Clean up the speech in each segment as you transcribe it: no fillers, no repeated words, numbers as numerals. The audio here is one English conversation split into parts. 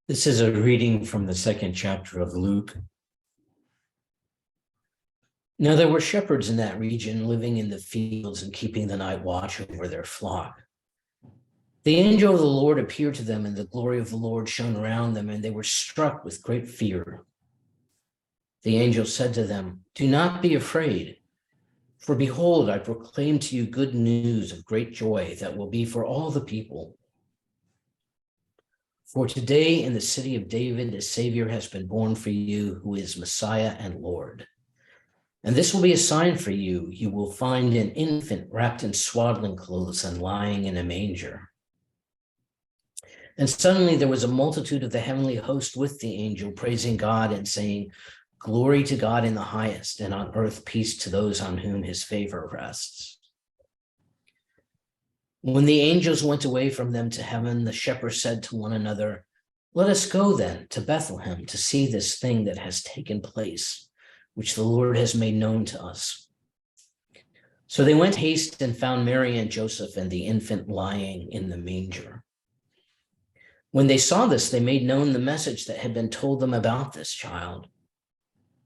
This is a reading from the second chapter of Luke. Now there were shepherds in that region living in the fields and keeping the night watch over their flock. The angel of the Lord appeared to them, and the glory of the Lord shone around them, and they were struck with great fear. The angel said to them, "Do not be afraid, for behold, I proclaim to you good news of great joy that will be for all the people. For today in the city of David, a Savior has been born for you, who is Messiah and Lord. And this will be a sign for you. You will find an infant wrapped in swaddling clothes and lying in a manger." And suddenly there was a multitude of the heavenly host with the angel, praising God and saying, "Glory to God in the highest, and on earth peace to those on whom his favor rests." When the angels went away from them to heaven, the shepherds said to one another, "Let us go then to Bethlehem to see this thing that has taken place, which the Lord has made known to us." So they went haste and found Mary and Joseph and the infant lying in the manger. When they saw this, they made known the message that had been told them about this child.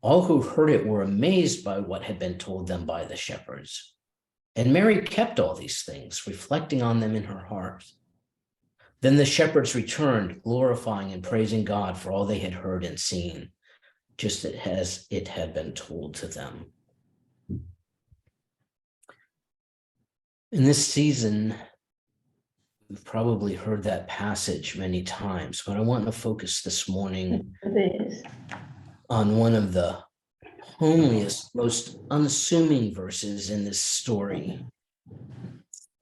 All who heard it were amazed by what had been told them by the shepherds. And Mary kept all these things, reflecting on them in her heart. Then the shepherds returned, glorifying and praising God for all they had heard and seen, just as it had been told to them. In this season, we've probably heard that passage many times, but I want to focus this morning on one of the homeliest, most unassuming verses in this story,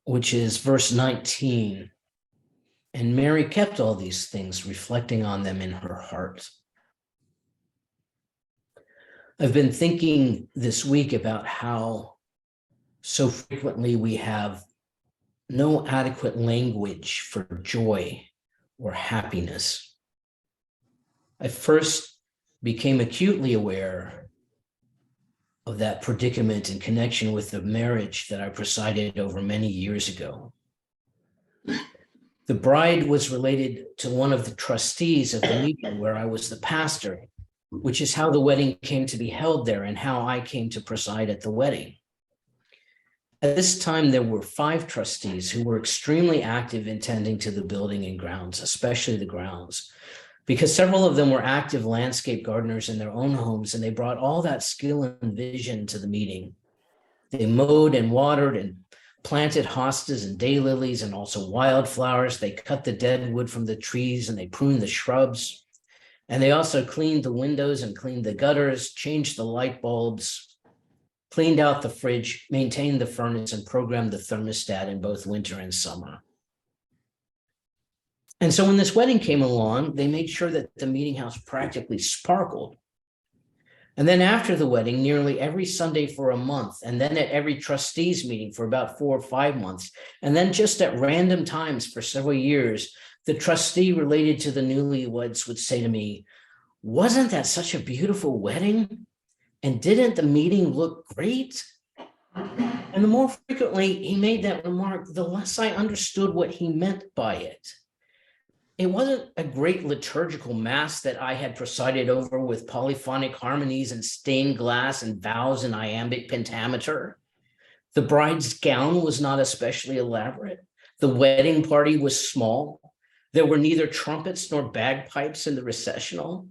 which is verse 19. And Mary kept all these things, reflecting on them in her heart. I've been thinking this week about how so frequently we have no adequate language for joy or happiness. I first became acutely aware of that predicament in connection with the marriage that I presided over many years ago. The bride was related to one of the trustees of the meeting where I was the pastor, which is how the wedding came to be held there and how I came to preside at the wedding. At this time, there were 5 trustees who were extremely active in tending to the building and grounds, especially the grounds, because several of them were active landscape gardeners in their own homes, and they brought all that skill and vision to the meeting. They mowed and watered and planted hostas and daylilies and also wildflowers. They cut the dead wood from the trees and they pruned the shrubs. And they also cleaned the windows and cleaned the gutters, changed the light bulbs, cleaned out the fridge, maintained the furnace, and programmed the thermostat in both winter and summer. And so when this wedding came along, they made sure that the meeting house practically sparkled. And then after the wedding, nearly every Sunday for a month, and then at every trustees meeting for about 4 or 5 months, and then just at random times for several years, the trustee related to the newlyweds would say to me, "Wasn't that such a beautiful wedding? And didn't the meeting look great?" And the more frequently he made that remark, the less I understood what he meant by it. It wasn't a great liturgical mass that I had presided over with polyphonic harmonies and stained glass and vows and iambic pentameter. The bride's gown was not especially elaborate. The wedding party was small. There were neither trumpets nor bagpipes in the recessional.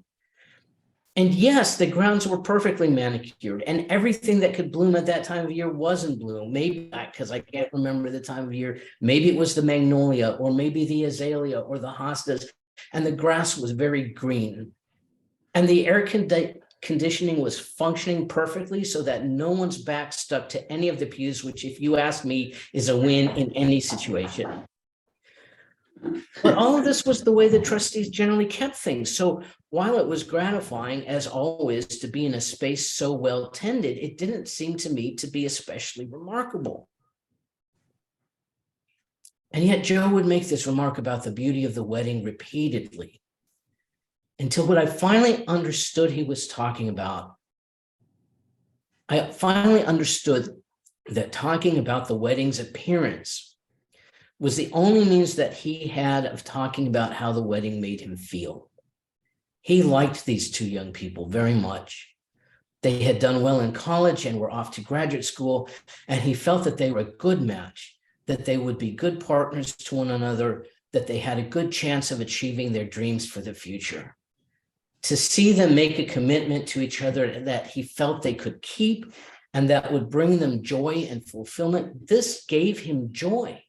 And yes, the grounds were perfectly manicured, and everything that could bloom at that time of year was in bloom. Maybe not, because I can't remember the time of year. Maybe it was the magnolia, or maybe the azalea, or the hostas, and the grass was very green. And the air conditioning was functioning perfectly so that no one's back stuck to any of the pews, which, if you ask me, is a win in any situation. But all of this was the way the trustees generally kept things. So while it was gratifying, as always, to be in a space so well tended, it didn't seem to me to be especially remarkable. And yet Joe would make this remark about the beauty of the wedding repeatedly, until what I finally understood he was talking about. I finally understood that talking about the wedding's appearance was the only means that he had of talking about how the wedding made him feel. He liked these two young people very much. They had done well in college and were off to graduate school, and he felt that they were a good match, that they would be good partners to one another, that they had a good chance of achieving their dreams for the future. To see them make a commitment to each other that he felt they could keep and that would bring them joy and fulfillment, this gave him joy.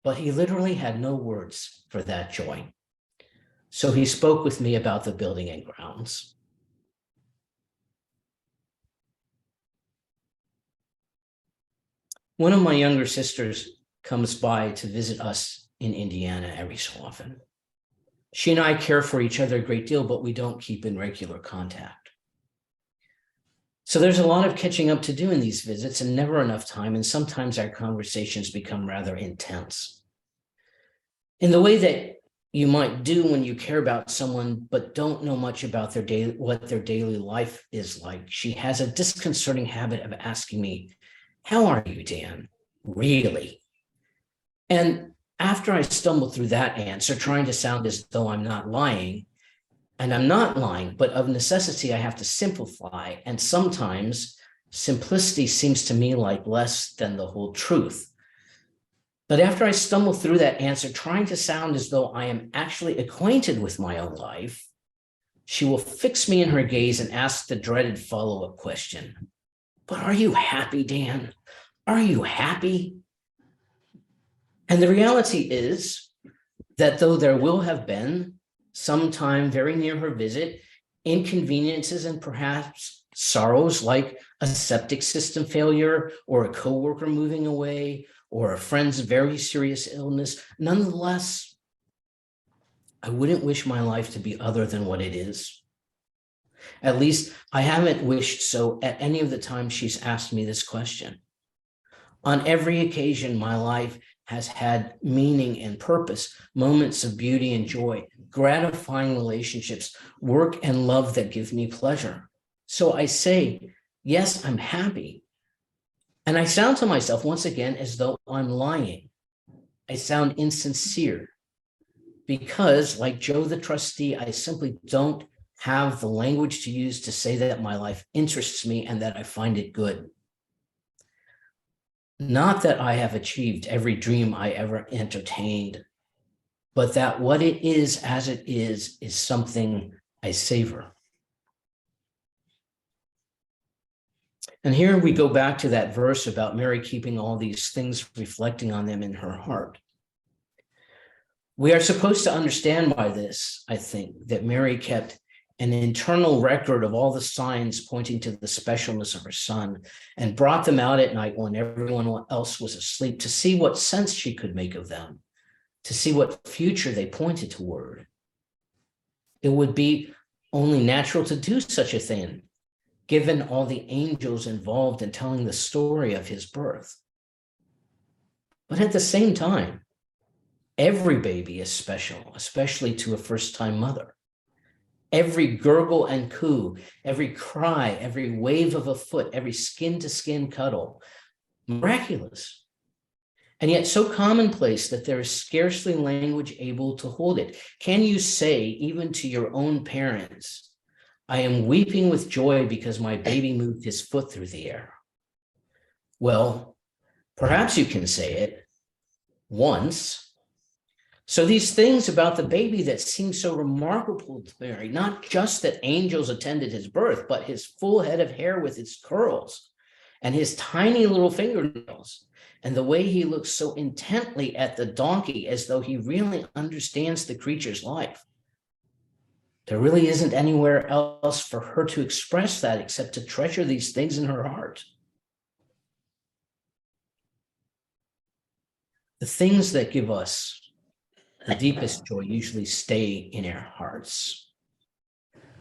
But he literally had no words for that joy. So he spoke with me about the building and grounds. One of my younger sisters comes by to visit us in Indiana every so often. She and I care for each other a great deal, but we don't keep in regular contact. So there's a lot of catching up to do in these visits and never enough time, and sometimes our conversations become rather intense. In the way that you might do when you care about someone but don't know much about what their daily life is like, she has a disconcerting habit of asking me, "How are you, Dan? Really?" And after I stumble through that answer, trying to sound as though I'm not lying, and I'm not lying, but of necessity, I have to simplify. And sometimes simplicity seems to me like less than the whole truth. But after I stumble through that answer, trying to sound as though I am actually acquainted with my own life, she will fix me in her gaze and ask the dreaded follow-up question. "But are you happy, Dan? Are you happy?" And the reality is that though there will have been some time very near her visit, inconveniences and perhaps sorrows like a septic system failure or a coworker moving away or a friend's very serious illness, nonetheless, I wouldn't wish my life to be other than what it is. At least I haven't wished so at any of the times she's asked me this question. On every occasion, my life has had meaning and purpose, moments of beauty and joy, gratifying relationships, work and love that give me pleasure. So I say, yes, I'm happy. And I sound to myself once again as though I'm lying. I sound insincere because, like Joe the trustee, I simply don't have the language to use to say that my life interests me and that I find it good. Not that I have achieved every dream I ever entertained, but that what it is as it is something I savor. And here we go back to that verse about Mary keeping all these things, reflecting on them in her heart. We are supposed to understand by this, I think, that Mary kept an internal record of all the signs pointing to the specialness of her son and brought them out at night when everyone else was asleep to see what sense she could make of them, to see what future they pointed toward. It would be only natural to do such a thing, given all the angels involved in telling the story of his birth. But at the same time, every baby is special, especially to a first-time mother. Every gurgle and coo, every cry, every wave of a foot, every skin-to-skin cuddle, miraculous. And yet so commonplace that there is scarcely language able to hold it. Can you say, even to your own parents, "I am weeping with joy because my baby moved his foot through the air"? Well, perhaps you can say it once. So these things about the baby that seem so remarkable to Mary, not just that angels attended his birth, but his full head of hair with its curls and his tiny little fingernails and the way he looks so intently at the donkey as though he really understands the creature's life. There really isn't anywhere else for her to express that except to treasure these things in her heart. The things that give us the deepest joy usually stay in our hearts.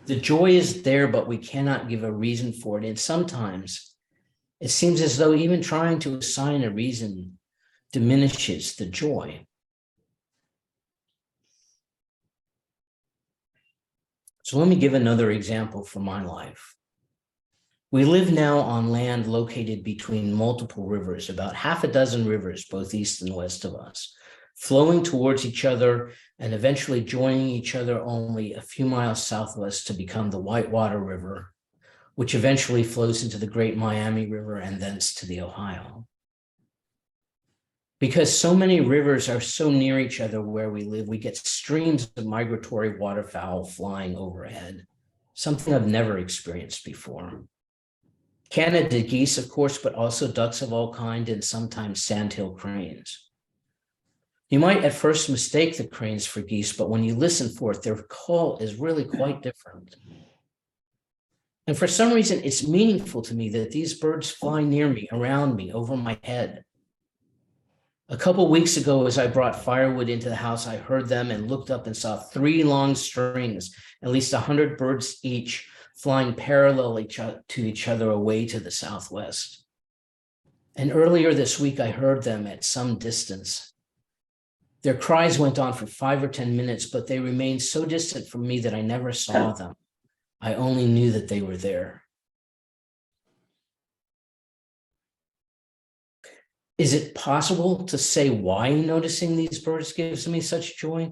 The joy is there, but we cannot give a reason for it. And sometimes it seems as though even trying to assign a reason diminishes the joy. So let me give another example from my life. We live now on land located between multiple rivers, about half a dozen rivers, both east and west of us, flowing towards each other and eventually joining each other only a few miles southwest to become the Whitewater River, which eventually flows into the Great Miami River and thence to the Ohio. Because so many rivers are so near each other where we live, we get streams of migratory waterfowl flying overhead, something I've never experienced before. Canada geese, of course, but also ducks of all kinds and sometimes sandhill cranes. You might at first mistake the cranes for geese, but when you listen for it, their call is really quite different. And for some reason, it's meaningful to me that these birds fly near me, around me, over my head. A couple of weeks ago, as I brought firewood into the house, I heard them and looked up and saw 3 long strings, at least 100 birds each, flying parallel to each other away to the southwest. And earlier this week, I heard them at some distance. Their cries went on for 5 or 10 minutes, but they remained so distant from me that I never saw them. I only knew that they were there. Is it possible to say why noticing these birds gives me such joy?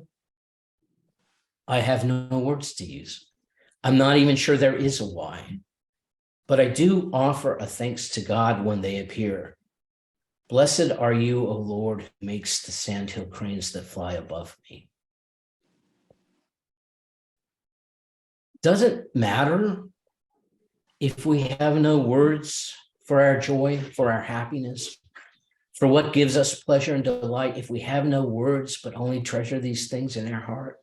I have no words to use. I'm not even sure there is a why, but I do offer a thanks to God when they appear. Blessed are you, O Lord, who makes the sandhill cranes that fly above me. Does it matter if we have no words for our joy, for our happiness, for what gives us pleasure and delight, if we have no words but only treasure these things in our heart?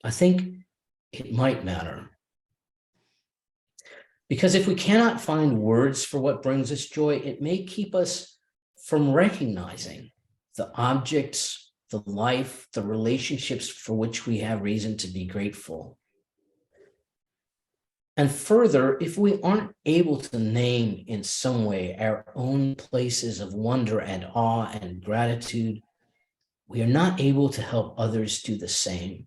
I think it might matter. Because if we cannot find words for what brings us joy, it may keep us from recognizing the objects, the life, the relationships for which we have reason to be grateful. And further, if we aren't able to name in some way our own places of wonder and awe and gratitude, we are not able to help others do the same.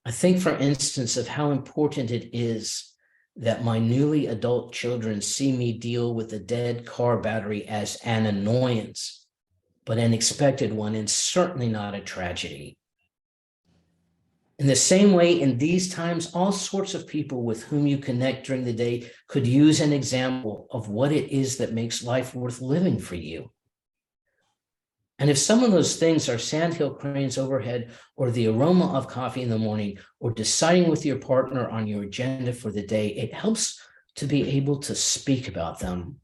I think, for instance, of how important it is that my newly adult children see me deal with a dead car battery as an annoyance, but an expected one, and certainly not a tragedy. In the same way, in these times, all sorts of people with whom you connect during the day could use an example of what it is that makes life worth living for you. And if some of those things are sandhill cranes overhead, or the aroma of coffee in the morning, or deciding with your partner on your agenda for the day, it helps to be able to speak about them,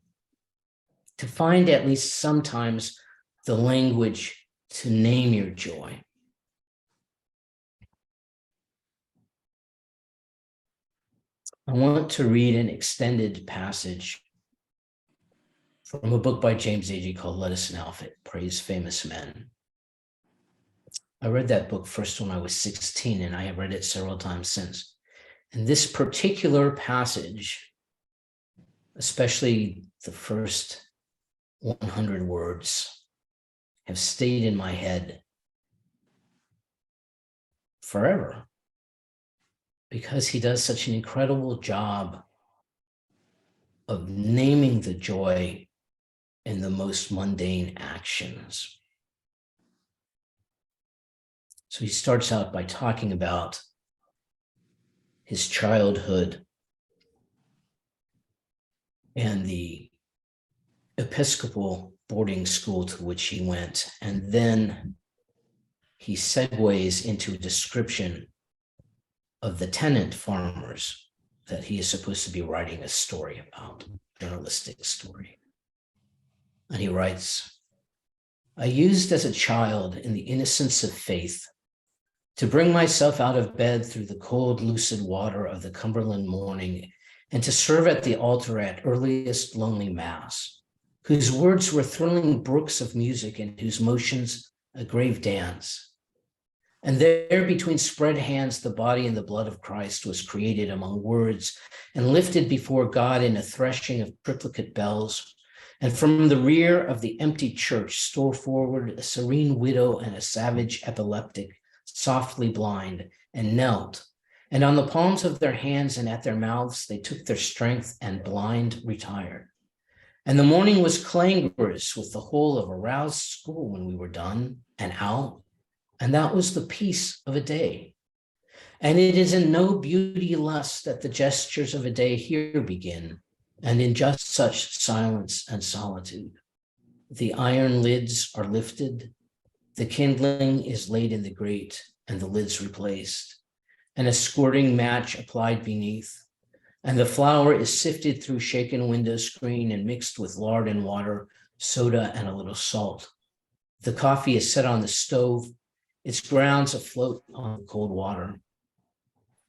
to find at least sometimes the language to name your joy. I want to read an extended passage from a book by James Agee called Let Us Now Praise Famous Men. I read that book first when I was 16, and I have read it several times since. And this particular passage, especially the first 100 words, have stayed in my head forever, because he does such an incredible job of naming the joy in the most mundane actions. So he starts out by talking about his childhood and the Episcopal boarding school to which he went. And then he segues into a description of the tenant farmers that he is supposed to be writing a story about, a journalistic story. And he writes, I used as a child in the innocence of faith to bring myself out of bed through the cold, lucid water of the Cumberland morning and to serve at the altar at earliest lonely mass, whose words were thrilling brooks of music and whose motions a grave dance. And there between spread hands, the body and the blood of Christ was created among words and lifted before God in a threshing of triplicate bells. And from the rear of the empty church stole forward a serene widow and a savage epileptic, softly blind, and knelt. And on the palms of their hands and at their mouths, they took their strength and blind retired. And the morning was clangorous with the whole of a roused school when we were done and out. And that was the peace of a day. And it is in no beauty less that the gestures of a day here begin, and in just such silence and solitude. The iron lids are lifted, the kindling is laid in the grate, and the lids replaced, and a squirting match applied beneath, and the flour is sifted through shaken window screen and mixed with lard and water, soda, and a little salt. The coffee is set on the stove, its grounds afloat on cold water.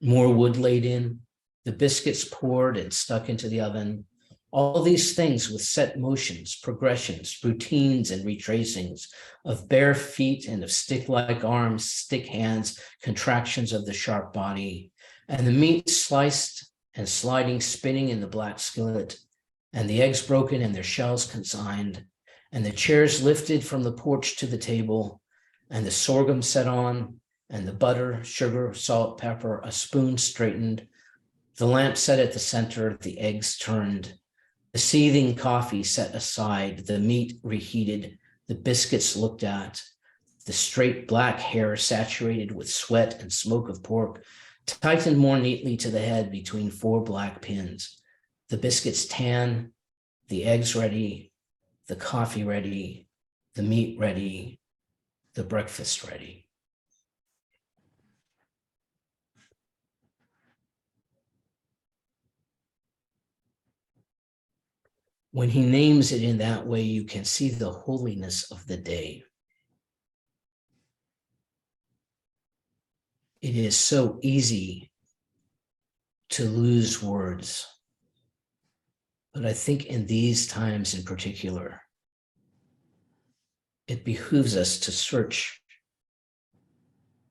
More wood laid in, the biscuits poured and stuck into the oven. All these things with set motions, progressions, routines, and retracings of bare feet and of stick-like arms, stick hands, contractions of the sharp body, and the meat sliced and sliding, spinning in the black skillet, and the eggs broken and their shells consigned, and the chairs lifted from the porch to the table, and the sorghum set on, and the butter, sugar, salt, pepper, a spoon straightened, the lamp set at the center, the eggs turned, the seething coffee set aside, the meat reheated, the biscuits looked at, the straight black hair saturated with sweat and smoke of pork, tightened more neatly to the head between 4 black pins, the biscuits tan, the eggs ready, the coffee ready, the meat ready, the breakfast ready. When he names it in that way, you can see the holiness of the day. It is so easy to lose words. But I think in these times in particular, it behooves us to search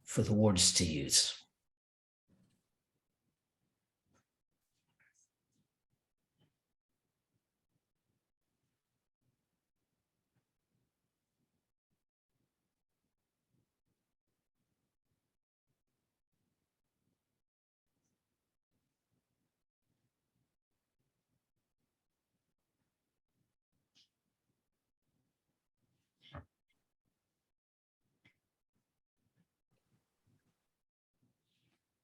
for the words to use.